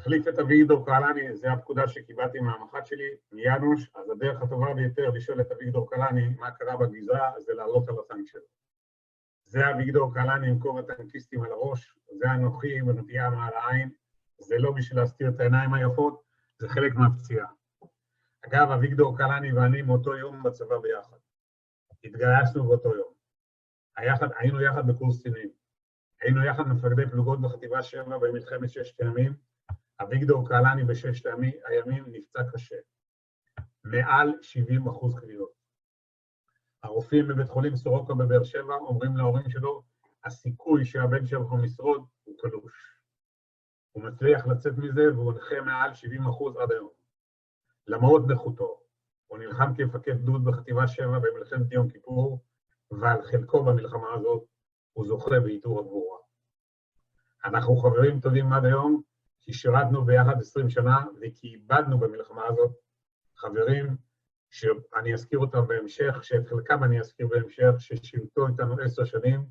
להחליף את אביגדור קהלני, זה הפקודה שקיבלתי מהמח"ט שלי, מיאנוש, אז הדרך הטובה ביותר לשאול את אביגדור קהלני מה קרה בגזרה, זה לעלות על הטנק שלו. זה אביגדור קהלני עם כובע טנקיסטים על הראש, זה אנוכי עם הנטייה מעל העין, זה לא בשביל להסתיר את העיניים היפות, זה חלק מהפציעה. אגב, אביגדור קהלני ואני מאותו יום בצבא ביחד. התגייסנו באותו יום. היינו יחד בקורס קצינים. היינו יחד מפקדי פלוגות בחטיבה 7 במלחמת 6 הימים. אביגדור קהלני בששת הימים נפצע קשה. מעל 70% קביעות. הרופאים בבית חולים סורוקה בבאר שבע אומרים להורים שלו, הסיכוי שהבן שלך משרוד הוא קלוש. הוא מצליח לצאת מזה והוא נכה מעל 70% עד היום. למרות נכותו, הוא נלחם כמפקד גדוד בחטיבה 7 במלחמת יום כיפור, ועל חלקו במלחמה הזאת הוא זוכה בעיטור הגבורה. אנחנו חברים טובים עד היום, כי שירתנו ביחד 20 שנה, וכי איבדנו במלחמה הזאת חברים שאני אזכיר אותם בהמשך, שאת חלקם אני אזכיר בהמשך, ששירתו איתנו 10 שנים,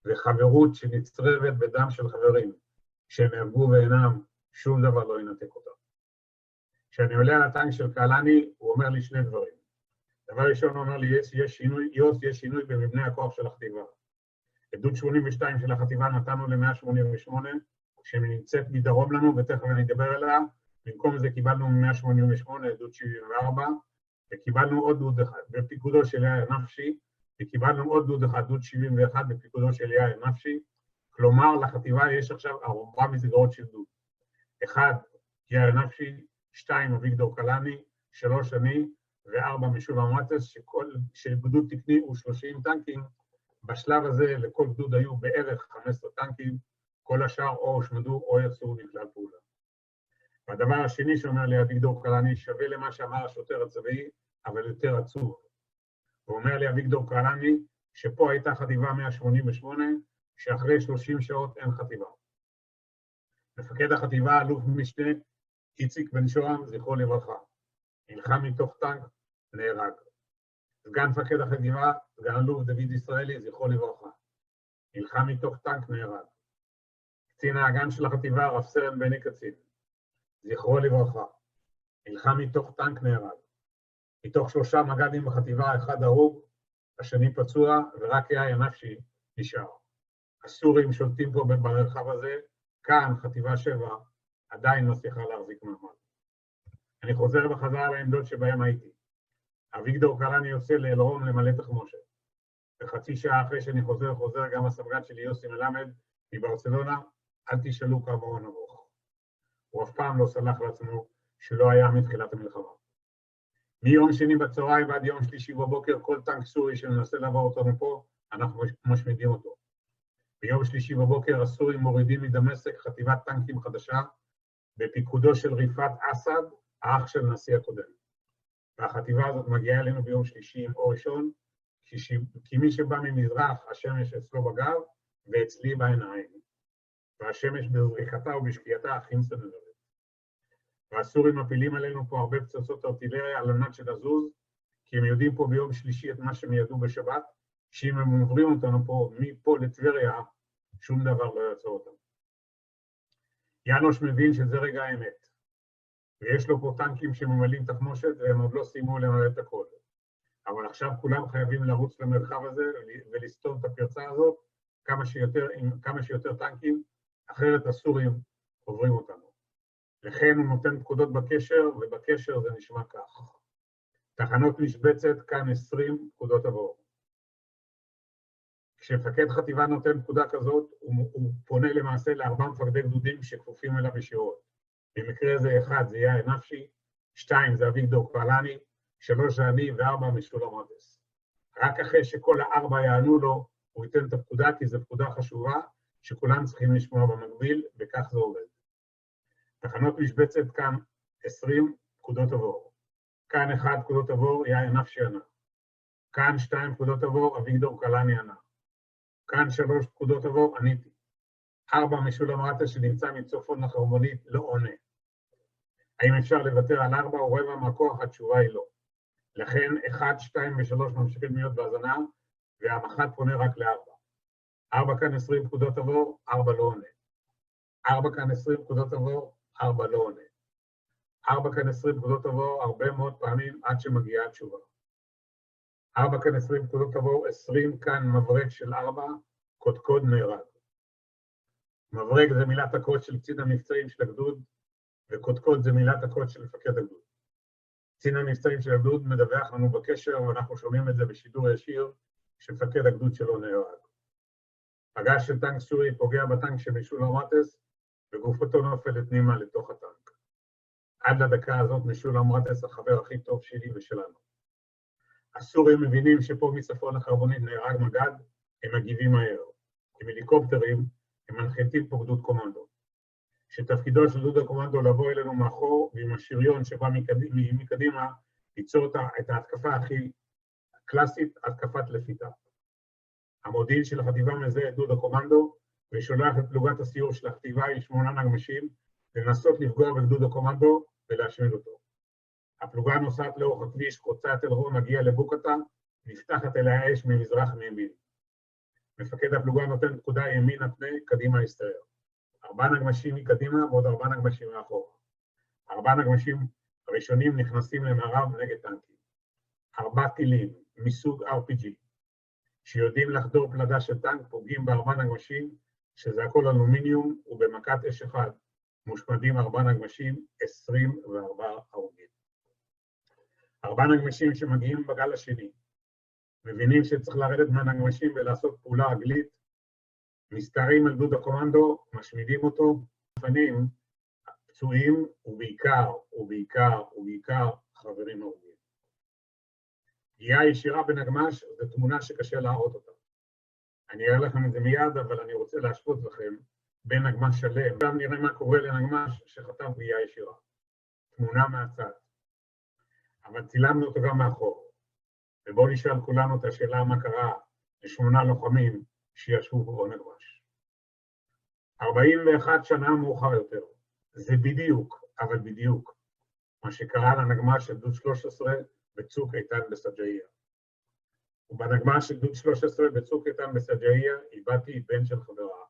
וחברות שנצרבת בדם של חברים, שנהרגו ואינם, שום דבר לא ינתק אותם. כשאני עולה על הטנק של קהלני, הוא אומר לי שני דברים. דבר ראשון, הוא אומר לי, יש שינוי במבנה הכוח של החטיבה. גדוד 82 של החטיבה נתנו ל-188, שנמצאת מדרום לנו, ותכף אני אדבר עליה, במקום זה קיבלנו מ-188 גדוד 74, וקיבלנו עוד גדוד אחד בפיקודו של יאיר נפשי, וקיבלנו עוד גדוד אחד, גדוד 71 בפיקודו של יאיר נפשי, כלומר, לחטיבה יש עכשיו 4 מסגרות של גדוד. 1, יאיר נפשי, 2, אביגדור קהלני, 3, אני, ו4, משולם רטס, שגדוד תקני הוא 30 טנקים. בשלב הזה לכל גדוד היו בערך 15 טנקים, כל השאר או הושמדו או יצאו מכלל פעולה. והדבר השני שאומר לי אביגדור קהלני, שווה למה שאמר השוטר הצבאי, אבל יותר עצוב. הוא אומר לי אביגדור קהלני, שפה הייתה חטיבה 188, שאחרי 30 שעות אין חטיבה. מפקד החטיבה, אלוף משנה, איציק בן שוהם, זכרו לברכה. נלחם מתוך טנק, נהרג. סגן מפקד החטיבה, סגן אלוף דוד ישראלי, זכרו לברכה. נלחם מתוך טנק, נהרג. קצין האג"ם של החטיבה, רב סרן בני קצין, זכרו לברכה. נלחם מתוך טנק, נהרג. מתוך 3 מג"דים בחטיבה, 1 הרוג, השני פצוע, ורק יאיר נפשי נשאר. הסורים שולטים פה במרחב הזה, כאן, חטיבה 7, עדיין מצליחה להחזיק מעמד. אני חוזר בחזרה לעמדות שבהם הייתי. אביגדור קהלני יוצא לאלרום למלא תחמושת. וחצי שעה אחרי שאני חוזר גם הסמג"ד שלי יוסי מלמד מברצלונה, אל תשאלו כמה הוא נבוך. הוא אף פעם לא סלח לעצמו שלא היה מתחילת המלחמה. מיום שני בצהריים ועד יום שלישי בבוקר, כל טנק סורי שמנסה לעבור אותנו פה, אנחנו משמידים אותו. ביום שלישי בבוקר הסורים מורידים מדמשק חטיבת טנקים חדשה, בפיקודו של ריפת אסד, האח של נשיא הקודם. והחטיבה הזאת מגיעה אלינו ביום שלישי עם אור ראשון, כי מי שבא ממזרח, השמש אצלו בגב, ואצלי בעיניים. והשמש בזריחתה ובשקיעתה הכי מסנוורת. והסורים מפילים עלינו פה הרבה פצצות ארטילריה על מנת שנזוז, כי הם יודעים פה ביום שלישי את מה שהם ידעו בשבת, שאם הם עוברים אותנו פה, מפה לטבריה, שום דבר לא יעצור אותם. יאנוש מבין שזה רגע האמת, ויש לו פה טנקים שממלאים תחמושת, והם עוד לא סיימו למלא את הכל. אבל עכשיו כולם חייבים לרוץ למרחב הזה, ולסתום את הפרצה הזאת, עם כמה שיותר טנקים, אחרת הסורים עוברים אותנו. לכן הוא נותן פקודות בקשר, ובקשר זה נשמע כך. תחנות משבצת, כאן 20 פקודות עבור. כשמפקד חטיבה נותן פקודה כזאת, הוא פונה למעשה ל4 מפקדי גדודים שכפופים אליו ישירות. במקרה זה 1 זה יאיר נפשי, 2 זה אביגדור קהלני, 3 זה אני ו4 משולם רטס. רק אחרי שכל 4 יענו לו, הוא ייתן את הפקודה, כי זו פקודה חשובה, שכולם צריכים לשמוע במקביל, וכך זה עובד. תחנות משבצת כאן 20 פקודות עבור. כאן 1 פקודות עבור, יאיר נפשי ענה. כאן 2 פקודות עבור, אביגדור קהלני ענה. כאן 3 פקודות עבור, עניתי. 4 משולם רטס שנמצא מצפון לחרמונית, לא עונה. האם אפשר לוותר על 4 או רבע מהכוח? התשובה היא לא. לכן 1, 2 ו3 ממשיכים להיות בהזנה, והמח"ט פונה רק ל4. 4 כאן 20 פקודות עבור, 4 לא עונה. 4 כאן 20 פקודות עבור, 4 לא עונה. 4 כאן 20 פקודות תבוא הרבה מאוד פעמים עד שמגיעה התשובה. 4 כאן 20 פקודות תבוא, 20 כאן מברג של 4, קודקוד נהרג. מברג זה מילת הקוד של קצין המבצעים של הגדוד, וקודקוד זה מילת הקוד של מפקד הגדוד. קצין המבצעים של הגדוד מדווח לנו בקשר, ואנחנו שומעים את זה בשידור ישיר, שמפקד הגדוד שלו נהרג. פגש של טנק סורי פוגע בטנק של משולם מטס, וגופתו נופלת פנימה לתוך הטנק. עד לדקה הזאת משולם מטס החבר הכי טוב שלי ושלנו. הסורים מבינים שפה מצפון החרבונית נהרג מג"ד, הם מגיבים מהר. עם הליקופטרים הם מנחיתים פה גדוד קומנדו. שתפקידו של גדוד הקומנדו לבוא אלינו מאחור, ועם השריון שבא מקדימה, ליצור את ההתקפה הכי קלאסית, התקפת לפיתה. המודיעין של החטיבה מזהה את גדוד הקומנדו, ושולח את פלוגת הסיור של החטיבה עם 8 נגמ"שים, לנסות לפגוע בגדוד הקומנדו ולהשמיד אותו. הפלוגה נוסעת לאורך הכביש, חוצה את אלרון, מגיעה לבוקתה, נפתחת אליה האש ממזרח מימין. מפקד הפלוגה נותן פקודה ימינה פני, קדימה הסתער. 4 נגמ"שים מקדימה ועוד 4 נגמ"שים מאחורה. 4 נגמ"שים הראשונים נכנסים למערב נגד טנקים. 4 טילים מסוג RPG, שיודעים לחדור פלדה של טנק, פוגעים ב4 נגמ"שים, שזה הכל אלומיניום, ובמכת אש אחד מושמדים 4 נגמ"שים, 24 הרוגים. 4 נגמ"שים שמגיעים בגל השני, מבינים שצריך לרדת מהנגמ"שים ולעשות פעולה רגלית, מסתערים על גדוד הקומנדו, משמידים אותו, מפנים, פצועים, ובעיקר חברים הרוגים. פגיעה ישירה בנגמ"ש זו תמונה שקשה להראות אותה. אני אראה לכם את זה מיד, אבל אני רוצה להשוות לכם בין נגמ"ש שלם. עכשיו נראה מה קורה לנגמ"ש שחטף פגיעה ישירה. תמונה מהצד. אבל צילמנו אותו גם מאחור. ובואו נשאל כולנו את השאלה מה קרה ל8 לוחמים שישבו בו נגמ"ש. 41 שנה מאוחר יותר. זה בדיוק, אבל בדיוק, מה שקרה לנגמ"ש של גדוד 13 בצוק איתן בסג'עיה. ובנגמ"ש של גדוד 13 בצוק איתן בסג'עיה איבדתי בן של חברה,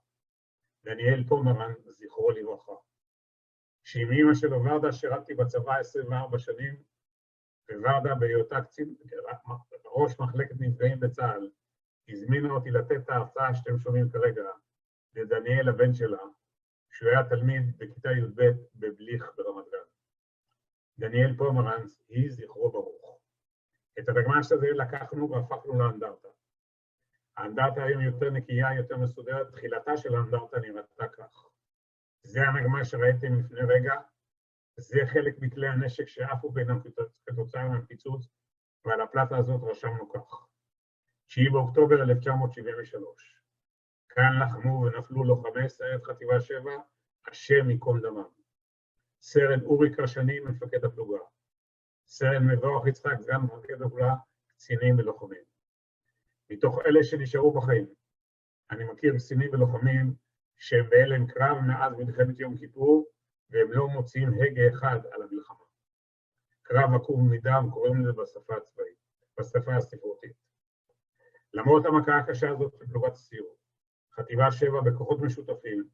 דניאל פומרן, זכרו לברכה. שעם אמא שלו ורדה שירתי בצבא 24 שנים, וורדה בהיותה קצין, ראש מחלקת נפגעים בצה"ל, הזמינה אותי לתת את ההרצאה שאתם שומעים כרגע, לדניאל הבן שלה, שהוא היה תלמיד בכיתה י"ב בבליך ברמת גן. דניאל פומרנס, יהי זכרו ברוך. את הנגמ"ש הזה לקחנו והפכנו לאנדרטה. האנדרטה היום יותר נקייה, יותר מסודרת, תחילתה של האנדרטה נראתה כך. זה הנגמ"ש שראיתם לפני רגע, זה חלק מכלי הנשק שעפו בינם כתוצאה מהפיצוץ, ועל הפלטה הזאת רשמנו כך. 9 באוקטובר 1973. כאן לחמו ונפלו לוחמי סיירת חטיבה 7, השם ייקום דמם. סרן אורי קרשני, מפקד הפלוגה. סרן מבורך יצחק, סגן מפקד הפלוגה, קצינים ולוחמים. מתוך אלה שנשארו בחיים, אני מכיר קצינים ולוחמים שהם בהלם קרב מאז מלחמת יום כיפור, והם לא מוציאים הגה אחד על המלחמה. קרב עקוב מדם, קוראים לזה בשפה הצבאית, בשפה הספרותית. למרות המכה הקשה הזאת של פלוגת הסיור, חטיבה 7 בכוחות משותפים,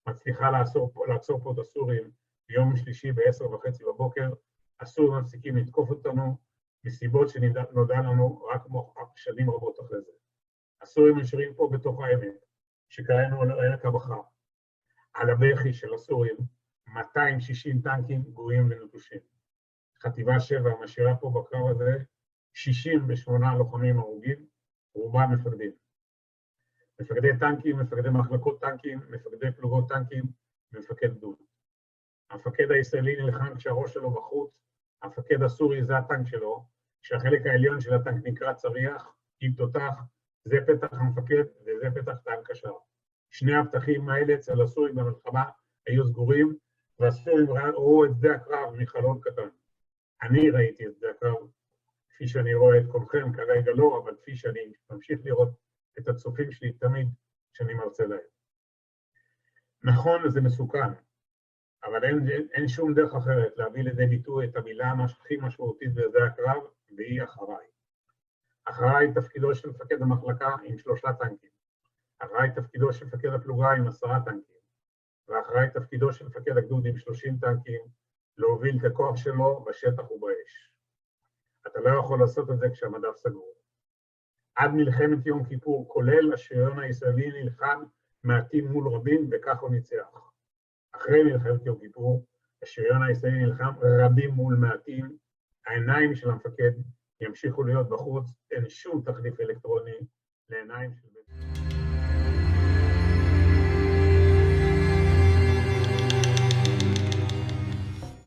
מצליחה לעצור פה את הסורים ביום שלישי ב10:30 בבוקר, הסורים מפסיקים לתקוף אותנו, מסיבות שנודע לנו רק שנים רבות אחרי זה. הסורים נשארים פה בתוך העמק, שקראנו על עמק הבכר. על הבכי של הסורים, 260 טנקים גרועים ונטושים. חטיבה 7 משאירה פה בקרב הזה 68 לוחמים הרוגים, רובם מפקדים. מפקדי טנקים, מפקדי מחלקות טנקים, מפקדי פלוגות טנקים, ומפקד גדוד. המפקד הישראלי נלחם כשהראש שלו בחוץ, המפקד הסורי זה הטנק שלו, שהחלק העליון של הטנק נקרא צריח, עם תותח, זה פתח המפקד וזה פתח טנק קשר. שני הפתחים האלה אצל הסורים במלחמה היו סגורים, והסורים ראו את שדה הקרב מחלון קטן. אני ראיתי את שדה הקרב, כפי שאני רואה את כולכם, כרגע לא, אבל כפי שאני ממשיך לראות את הצופים שלי תמיד שאני מרצה להם. נכון, זה מסוכן, אבל אין שום דרך אחרת להביא לידי ביטוי את המילה הכי משמעותית בשדה הקרב, והיא אחריי. אחריי תפקידו של מפקד המחלקה עם 3 טנקים. אחריי תפקידו של מפקד הפלוגה עם 10 טנקים. ואחראי תפקידו של מפקד הגדוד עם 30 טנקים, להוביל את הכוח שלו בשטח ובאש. אתה לא יכול לעשות את זה כשהמדף סגור. עד מלחמת יום כיפור, כולל השריון הישראלי נלחם מעטים מול רבים, וכך הוא ניצח. אחרי מלחמת יום כיפור, השריון הישראלי נלחם רבים מול מעטים, העיניים של המפקד ימשיכו להיות בחוץ, אין שום תחליף אלקטרוני לעיניים של בית.